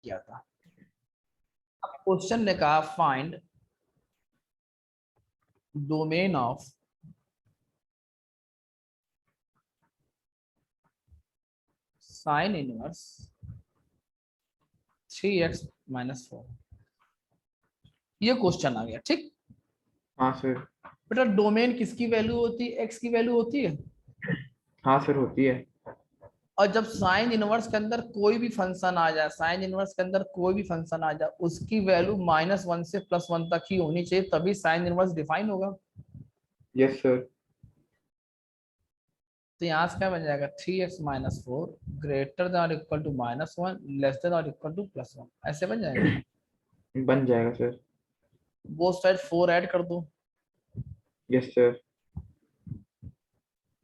किया था। अब क्वेश्चन ने कहा find domain of sine inverse 3x - 4। ये क्वेश्चन आ गया, ठीक। हाँ सर। बेटा डोमेन किसकी वैल्यू होती है? एक्स की वैल्यू होती है। हाँ सर होती है। और जब साइन इनवर्स के अंदर कोई भी फंक्शन आ जाए, साइन इनवर्स के अंदर कोई भी फंक्शन आ जाए, उसकी वैल्यू -1 से +1 तक ही होनी चाहिए, तभी साइन इनवर्स डिफाइन होगा। Yes sir. तो यहाँ से क्या बन जाएगा? 3x - 4 ग्रेटर देन और इक्वल टू -1 लेस देन और इक्वल टू +1, ऐसे बन जाएगा। बन जाएगा सर। बोथ साइड 4 ऐड कर दो, यस सर।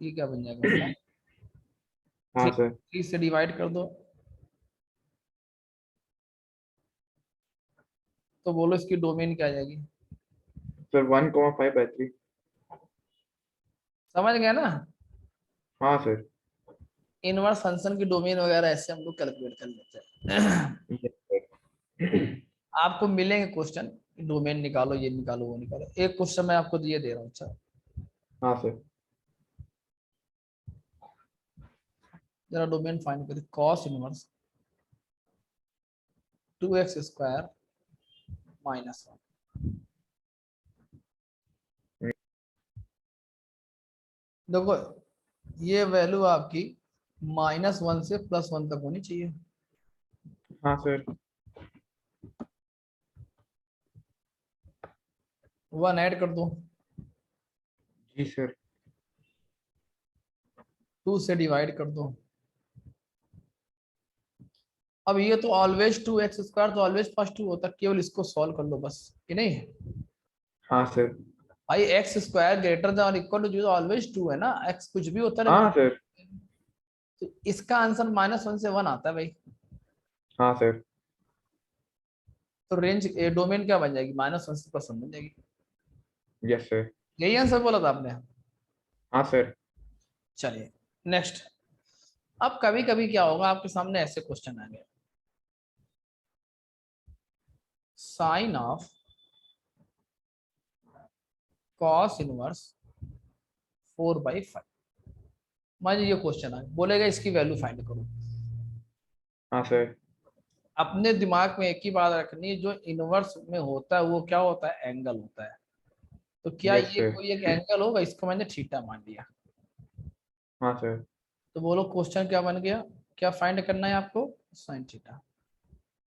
ये क्या बन जाएगा? हाँ सर। 3 से डिवाइड कर दो, तो बोलो इसकी डोमेन क्या आ जाएगी? सर 1,5/3। समझ गए ना? हाँ सर। इनवर्स फंक्शन की डोमेन वगैरह ऐसे हम लोग कैलकुलेट कर लेते हैं। Yes sir. आपको मिलेंगे क्वेश्चन, डोमेन निकालो, ये निकालो, वो निकालो। एक क्वेश्चन मैं आपको ये दे रहा हूँ। अच्छा हाँ सर। जरा डोमेन फाइंड करिए। Cos inverse 2x² - 1। देखो ये वैल्यू आपकी -1 से +1 तक होनी चाहिए। हाँ सर। 1 ऐड कर दो, जी सर। 2 से डिवाइड कर दो। अब ये तो ऑलवेज 2x² तो ऑलवेज फर्स्ट 2 होता है, केवल इसको सॉल्व कर लो बस, कि नहीं? हाँ सर। भाई x² ग्रेटर देन और इक्वल टू 0 ऑलवेज 2 है ना, x कुछ भी होता है। हाँ सर। तो इसका आंसर -1 से 1 आता है भाई। हाँ सर। तो रेंज डोमेन क्या बन जाएगी? -1 से +1 बन जाएगी। Yes sir. यही आंसर बोला था आपने। हाँ सर। चलिए नेक्स्ट। अब कभी कभी क्या होगा, आपके सामने ऐसे क्वेश्चन आएंगे। Sine of cos inverse 4/5। मान लीजिए ये क्वेश्चन है, बोलेगा इसकी वैल्यू फाइंड करो। हाँ सर। अपने दिमाग में एक ही बात रखनी है, जो इनवर्स में होता है वो क्या होता है? एंगल होता है। तो क्या यस ये सर। कोई एक एंगल होगा? इसको मैंने थीटा मान लिया। हाँ सर। तो बोलो क्वेश्चन क्या बन गया? क्या फाइंड करना है आपको? Sign theta.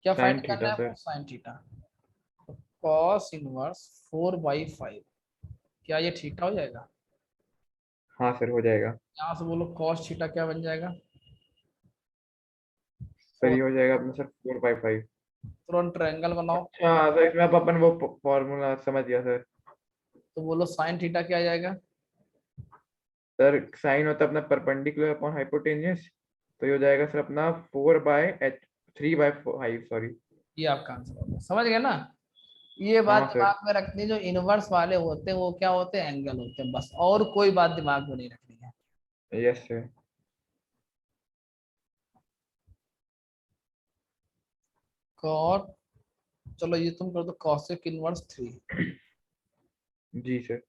क्या फाइंड साइन करना थीटा है आपको? Sir. Sine theta. Cos inverse 4/5, क्या ये थीटा हो जाएगा? हाँ सर हो जाएगा। यहाँ से बोलो कॉस थीटा क्या बन जाएगा? सर और ये हो जाएगा अपना सर 4/5। तुरंत ट्रायंगल बनाओ। हाँ सर इसमें अब अपन वो फॉर्मूला समझ गया सर। तो बोलो साइन थीटा क्या आ जाएगा? सर साइन होता है अपना परपेंडिकुलर अपॉन हाइपोटेन्यूस। तो ये हो जाएगा सर अपना 4/h 3/5 सॉरी। ये आपका आंसर होगा। समझ गए ना? ये बात हाँ सर। दिमाग में रखनी है, जो इनवर्स वाले होते हैं वो क्या होते हैं? एंगल होते हैं बस, और कोई बात दिमाग में नहीं रखनी है। Yes sir. कॉट, चलो ये तुम कर दो, कॉसेक इनवर्स 3। जी सर।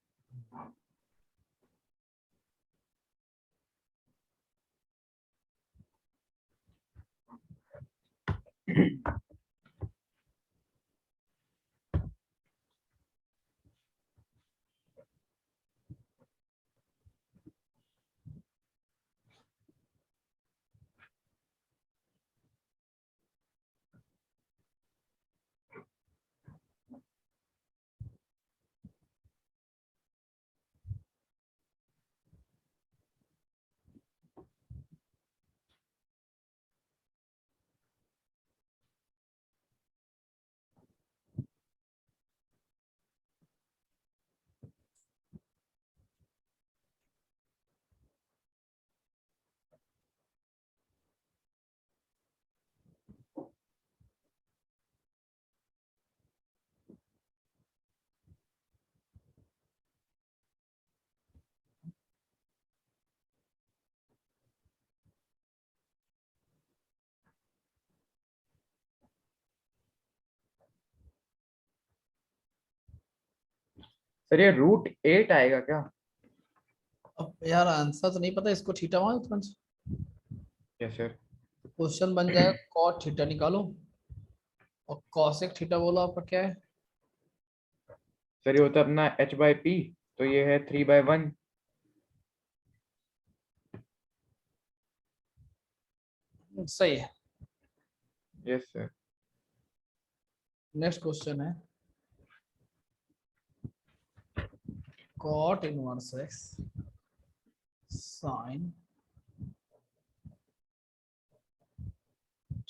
सर ये √8 आएगा क्या? अब यार आंसर तो नहीं पता, इसको थीटा मान तुरंत। Yes sir. क्वेश्चन बन जाएगा कॉट थीटा निकालो, और कॉसेक थीटा बोलो आपका क्या है? सर ये होता है अपना h/p, तो ये है 3/1। सही है। Yes sir. नेक्स्ट क्वेश्चन है cot inverse x sine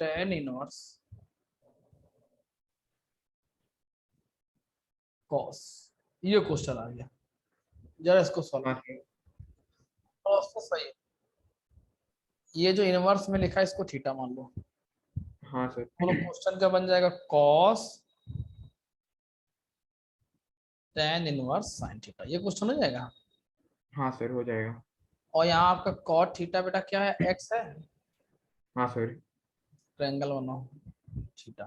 tan inverse cos. ये क्वेश्चन आ गया, जरा इसको सॉल्व हाँ करो। सर। कॉस तो सही है, ये जो इनवर्स में लिखा है इसको थीटा मान लो। हाँ सर। बोलो क्वेश्चन क्या बन जाएगा, cos tan inverse sine theta, ये क्वेश्चन हो जाएगा। हाँ सर हो जाएगा। और यहाँ आपका कॉट थीटा बेटा क्या है, एक्स है। हाँ सर। ट्रायंगल बनाओ, theta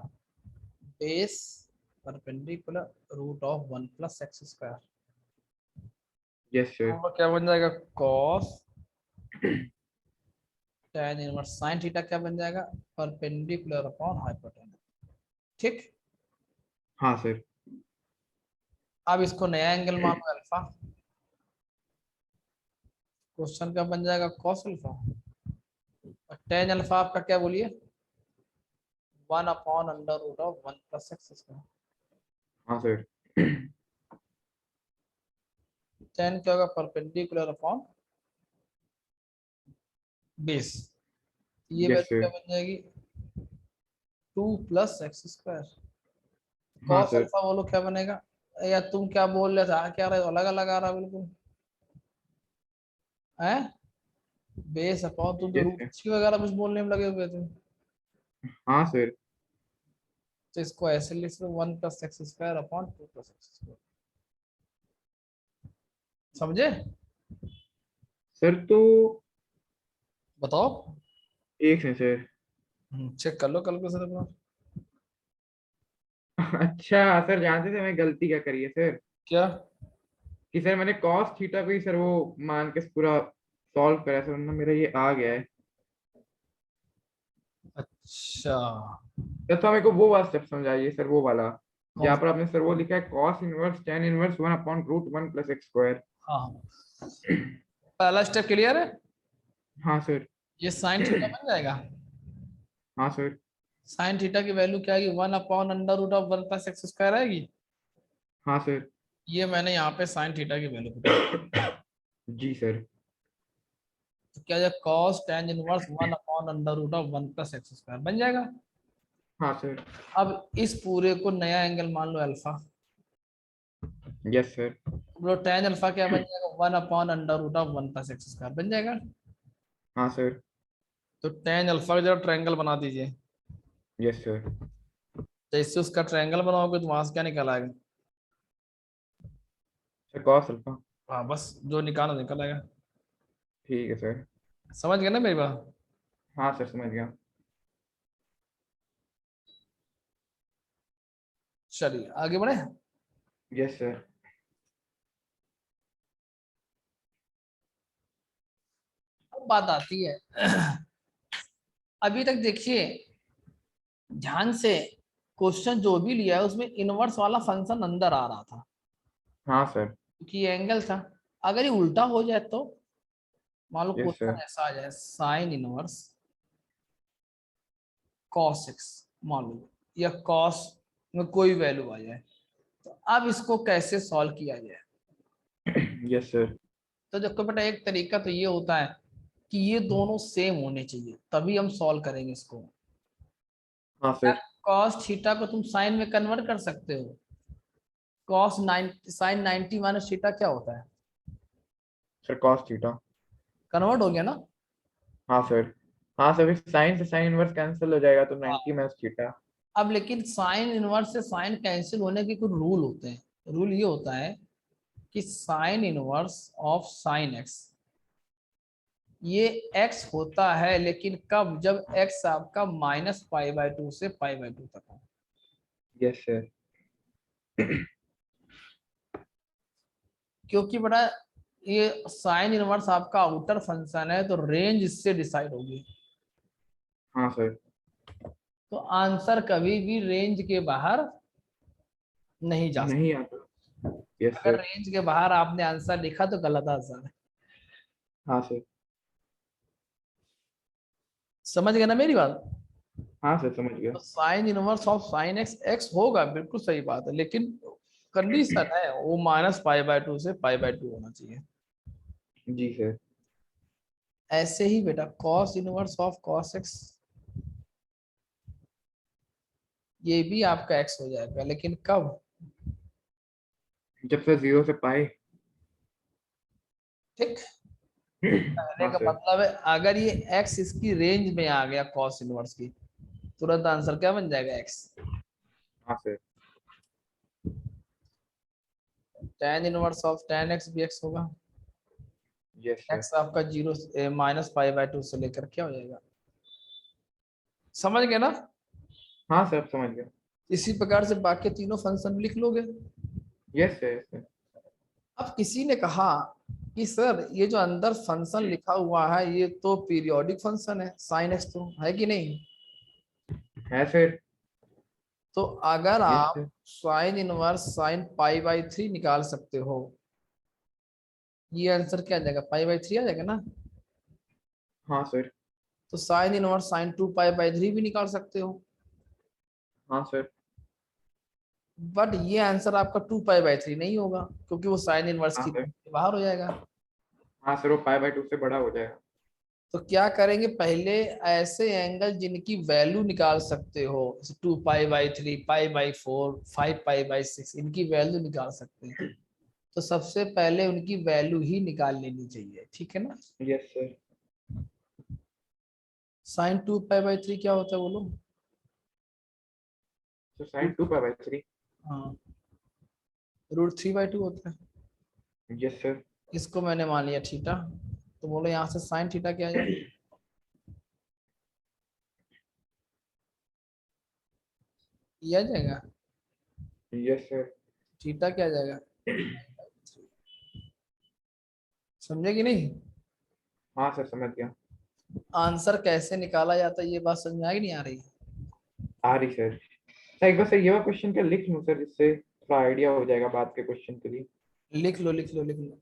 base perpendicular root of 1 + x²। Yes sir. तो क्या बन जाएगा, cos tan inverse sine theta क्या बन जाएगा, परपेंडिकुलर अपॉन हाइपोटेनस। ठीक। हाँ सर। अब इसको नया एंगल मान लो अल्फा। क्वेश्चन क्या बन जाएगा, कॉस अल्फा। और tan अल्फा आपका क्या बोलिए, 1/√1 + x²। हाँ सर। tan क्या होगा, परपेंडिकुलर अपॉन बेस। ये यस वैल्यू क्या सर। बन जाएगी, 2 + x²। हाँ कॉस सर। अल्फा बोलो क्या बनेगा, या तुम क्या बोल रहे थे, क्या रहे हो, अलग अलग आ रहा बिल्कुल है। बेस अपॉन, तुम तो यस रूट सर। 3 वगैरह कुछ बोलने में लगे हुए थे। हाँ सर। तो इसको ऐसे लिख लो, 1 + x² अपॉन 2 + x²। समझे? सर तो बताओ। एक है सर। चेक कर लो कैलकुलेटर अपना। अच्छा सर, जानते थे मैं गलती क्या करी है सर? क्या? कि सर मैंने कॉस थीटा को ही सर वो मान के पूरा सॉल्व करा सर, वरना मेरा ये आ गया है। अच्छा, तो मेरे को वो वाला स्टेप समझाइए सर, वो वाला कौन जहाँ सा? पर आपने सर वो लिखा है cos inverse tan inverse 1/√1 + x²। हाँ हाँ, पहला स्टेप क्लियर है। हाँ सर। ये साइन थीटा बन जाएगा। हाँ सर। साइन थीटा की वैल्यू क्या आएगी, 1/√1 + x² आएगी। हाँ सर। ये मैंने यहाँ पे साइन थीटा की वैल्यू पुट की। जी सर। तो क्या जाएगा, कॉस tan इनवर्स 1/√1 + x² बन जाएगा। हाँ सर। अब इस पूरे को नया एंगल मान लो अल्फा। Yes sir. बोलो tan अल्फा क्या बन जाएगा, 1/√1 + x² बन जाएगा। हाँ सर। तो tan अल्फा का जरा ट्रायंगल बना दीजिए। Yes sir. जैसे उसका ट्रायंगल बनाओगे तो वहां से क्या निकल आएगा। Sir cos alpha. हाँ बस, जो निकालो निकल आएगा। ठीक है सर। समझ गए ना मेरी बात? हाँ सर समझ गया। चलिए आगे बढ़े। Yes sir. अब बात आती है अभी तक देखिए ध्यान से, क्वेश्चन जो भी लिया है उसमें इनवर्स वाला फंक्शन अंदर आ रहा था, हाँ सर। क्योंकि ये एंगल था। अगर ये उल्टा हो जाए तो, मान लो यस क्वेश्चन सर। ऐसा आ जाए, साइन इनवर्स कॉस एक्स मान लो, या कॉस में कोई वैल्यू आ जाए, तो अब इसको कैसे सॉल्व किया जाए। Yes sir. तो देखो बेटा, एक तरीका तो ये होता है कि ये दोनों सेम होने चाहिए, तभी हम सॉल्व करेंगे इसको। हाँ सर। कॉस थीटा को तुम साइन में कन्वर्ट कर सकते हो। कॉस 90 साइन 90 - थीटा क्या होता है, सर कॉस थीटा। कन्वर्ट हो गया ना। हाँ सर। हाँ सर, साइन से साइन इनवर्स कैंसिल हो जाएगा तो 90 हाँ, माइनस थीटा। अब लेकिन साइन इनवर्स से साइन कैंसिल होने के कुछ रूल होते हैं। रूल ये होता है कि sine inverse of sine x, ये x होता है लेकिन कब, जब x आपका -π/2 से π/2 तक हो। Yes sir. क्योंकि बड़ा ये साइन इनवर्स आपका आउटर फंक्शन है, तो रेंज इससे डिसाइड होगी। हाँ सर। तो आंसर कभी भी रेंज के बाहर नहीं जा सकता। नहीं आता। यस अगर सर। रेंज के बाहर आपने आंसर लिखा तो गलत आंसर है। हाँ सर। समझ गए ना मेरी बात? हाँ सर समझ गया। तो sine inverse of sine x x होगा, बिल्कुल सही बात है, लेकिन कंडीशन है वो -π/2 से π/2 होना चाहिए। जी सर। ऐसे ही बेटा cos inverse of cos x, ये भी आपका एक्स हो जाएगा, लेकिन कब? जब सर 0 से पाए। ठीक, कहने हाँ का सर। मतलब है अगर ये एक्स इसकी रेंज में आ गया कॉस इनवर्स की, तुरंत आंसर क्या बन जाएगा? एक्स। हाँ sir. tan inverse of tan x भी एक्स होगा। Yes sir. एक्स आपका 0 -π/2 से लेकर क्या हो जाएगा? समझ गए ना? हाँ सर समझ गया। इसी प्रकार से बाकी तीनों फंक्शन लिख लोगे। Yes sir yes sir. अब किसी ने कहा कि सर ये जो अंदर फंक्शन लिखा हुआ है ये तो पीरियोडिक फंक्शन है, साइन एक्स तो है कि नहीं? है सर। तो अगर यस आप सर। साइन इनवर्स साइन π/3 निकाल सकते हो, ये आंसर क्या आ जाएगा? π/3 आ जाएगा ना? हाँ सर। तो साइन इनवर्स साइन 2π/3 भी निकाल सकते हो। हाँ सर। बट ये आंसर आपका 2π/3 नहीं होगा, क्योंकि वो साइन इनवर्स हाँ की सर। बाहर हो जाएगा। हाँ सर वो π/2 से बड़ा हो जाएगा। तो क्या करेंगे, पहले ऐसे एंगल जिनकी वैल्यू निकाल सकते हो, 2π/3, π/4, 5π/6, इनकी वैल्यू निकाल सकते हैं, तो सबसे पहले उनकी वैल्यू ही निकाल लेनी चाहिए, ठीक है ना? Yes sir. साइन 2π/3 क्या होता है बोलो? तो sin 2π/3। हाँ, √3/2 होता है। Yes sir. इसको मैंने मान लिया थीटा, तो बोलो यहाँ से साइन थीटा क्या आ जाएगा? ये आ जाएगा। Yes sir. थीटा क्या आ जाएगा? समझे कि नहीं? हाँ सर समझ गया। आंसर कैसे निकाला जाता है ये बात समझ में आ नहीं आ रही? आ रही सर। सर एक बार सर ये वाला क्वेश्चन क्या लिख लूँ सर, इससे थोड़ा आइडिया हो जाएगा बाद के क्वेश्चन के लिए। लिख लो लिख लो लिख लो।